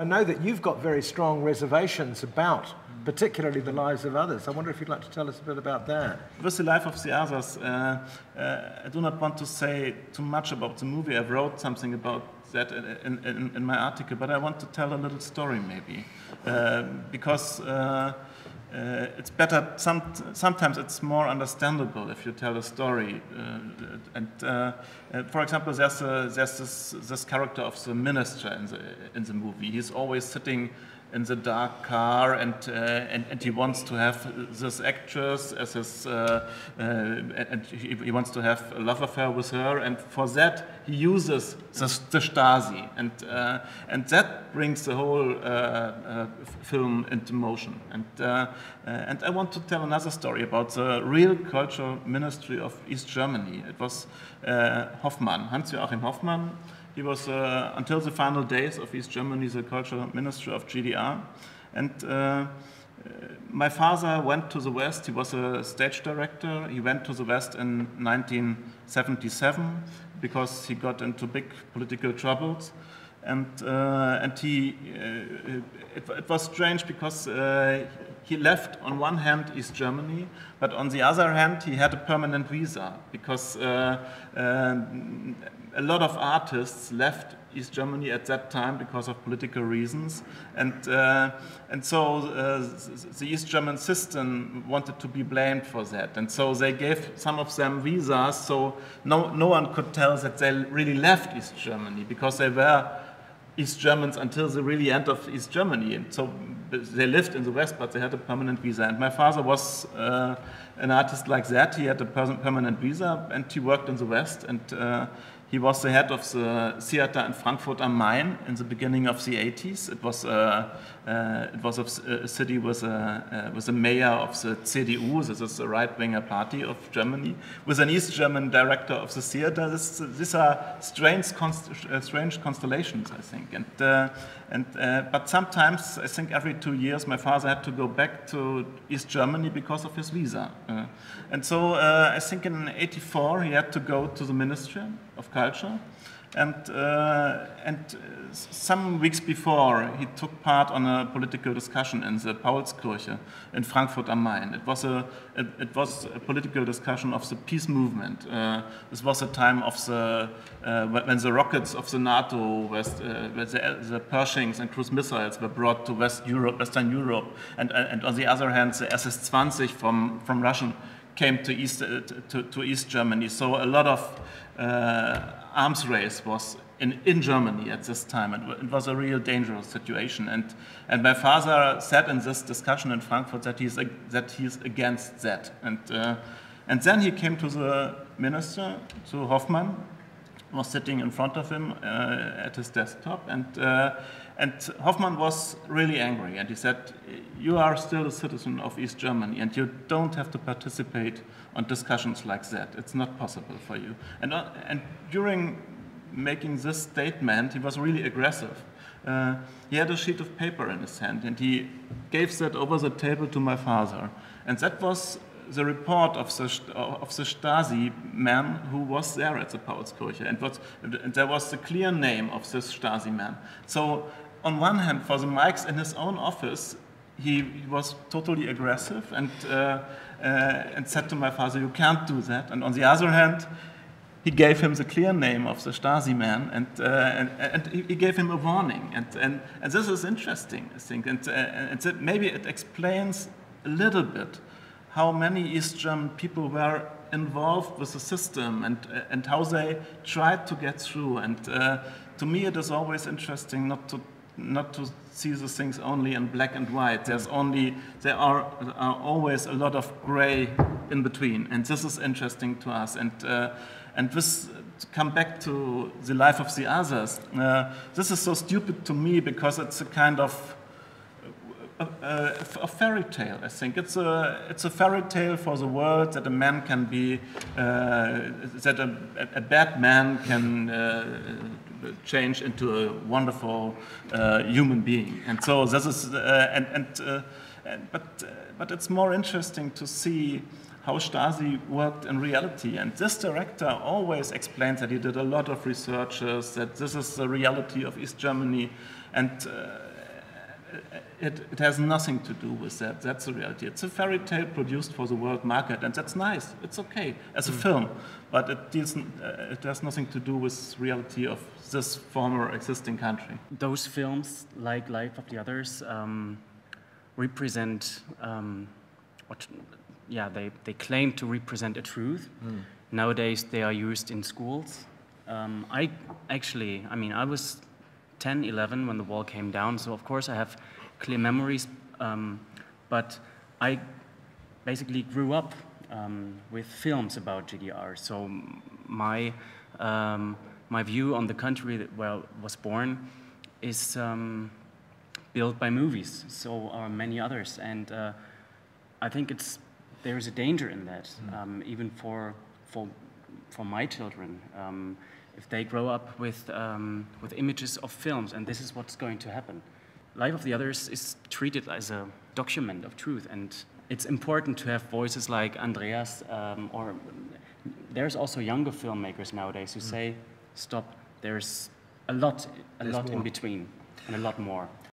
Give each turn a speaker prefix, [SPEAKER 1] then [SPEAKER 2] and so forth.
[SPEAKER 1] I know that you've got very strong reservations about particularly the lives of others. I wonder if you'd like to tell us a bit about that.
[SPEAKER 2] With the life of the others, I do not want to say too much about the movie. I wrote something about that in my article, but I want to tell a little story maybe, because it's better, sometimes it's more understandable if you tell a story. For example, there's this character of the minister in the movie. He's always sitting in the dark car, and he wants to have this actress as his, and he wants to have a love affair with her, and for that he uses the Stasi, and that brings the whole film into motion. And I want to tell another story about the real cultural ministry of East Germany. It was Hoffmann, Hans-Joachim Hoffmann. He was, until the final days of East Germany, the cultural minister of GDR. And my father went to the West. He was a stage director. He went to the West in 1977 because he got into big political troubles. And it was strange because he left on one hand East Germany, but on the other hand he had a permanent visa because a lot of artists left East Germany at that time because of political reasons, and so the East German system wanted to be blamed for that, and so they gave some of them visas, so no one could tell that they really left East Germany because they were East Germans until the really end of East Germany, and so they lived in the West, but they had a permanent visa. And my father was an artist like that. He had a permanent visa, and he worked in the West, and he was the head of the theater in Frankfurt am Main in the beginning of the 80s. It was a city with a mayor of the CDU, this is the right-winger party of Germany, with an East German director of the theater. These are strange constellations, I think. But sometimes, I think every 2 years, my father had to go back to East Germany because of his visa. And so I think in '84 he had to go to the Ministry of Culture, and some weeks before he took part on a political discussion in the Paulskirche in Frankfurt am Main. It was a political discussion of the peace movement. This was a time of when the rockets of the NATO, the Pershings and cruise missiles were brought to Western Europe, and on the other hand the SS-20 from Russian came to East Germany. So a lot of arms race was in Germany at this time, and it was a real dangerous situation. And my father said in this discussion in Frankfurt that he's against that. And then he came to the minister, to Hoffmann, was sitting in front of him at his desktop, and Hoffmann was really angry, and he said, "You are still a citizen of East Germany, and you don't have to participate on discussions like that. It's not possible for you." And during making this statement, he was really aggressive. He had a sheet of paper in his hand, and he gave that over the table to my father. And that was the report of the Stasi man who was there at the Paulskirche, and there was the clear name of this Stasi man. So on one hand, for the mics in his own office, he was totally aggressive and said to my father, "You can't do that." And on the other hand, he gave him the clear name of the Stasi man, and he gave him a warning. And this is interesting, I think, and maybe it explains a little bit how many East German people were involved with the system and how they tried to get through. And to me, it is always interesting not to see the things only in black and white. There are always a lot of gray in between, and this is interesting to us. And this, to come back to the life of the others, this is so stupid to me because it's a kind of a fairy tale, I think. It's a fairy tale for the world that a man can be, that a bad man can change into a wonderful human being. And so this is, but it's more interesting to see how Stasi worked in reality. And this director always explains that he did a lot of researches, that this is the reality of East Germany. And it has nothing to do with that. That's the reality. It's a fairy tale produced for the world market, and that's nice. It's okay as a film, but it has nothing to do with reality of this former existing country.
[SPEAKER 3] Those films, like Life of the Others, represent they claim to represent a truth. Nowadays, they are used in schools. I was 10, 11 when the wall came down, so of course I have clear memories, but I basically grew up with films about GDR, so my view on the country where I was born is built by movies, so are many others, and I think there is a danger in that, even for my children. If they grow up with images of films, and this is what's going to happen. Life of the Others is treated as a document of truth, and it's important to have voices like Andreas, or there's also younger filmmakers nowadays who say, stop, there's a lot in between, and a lot more.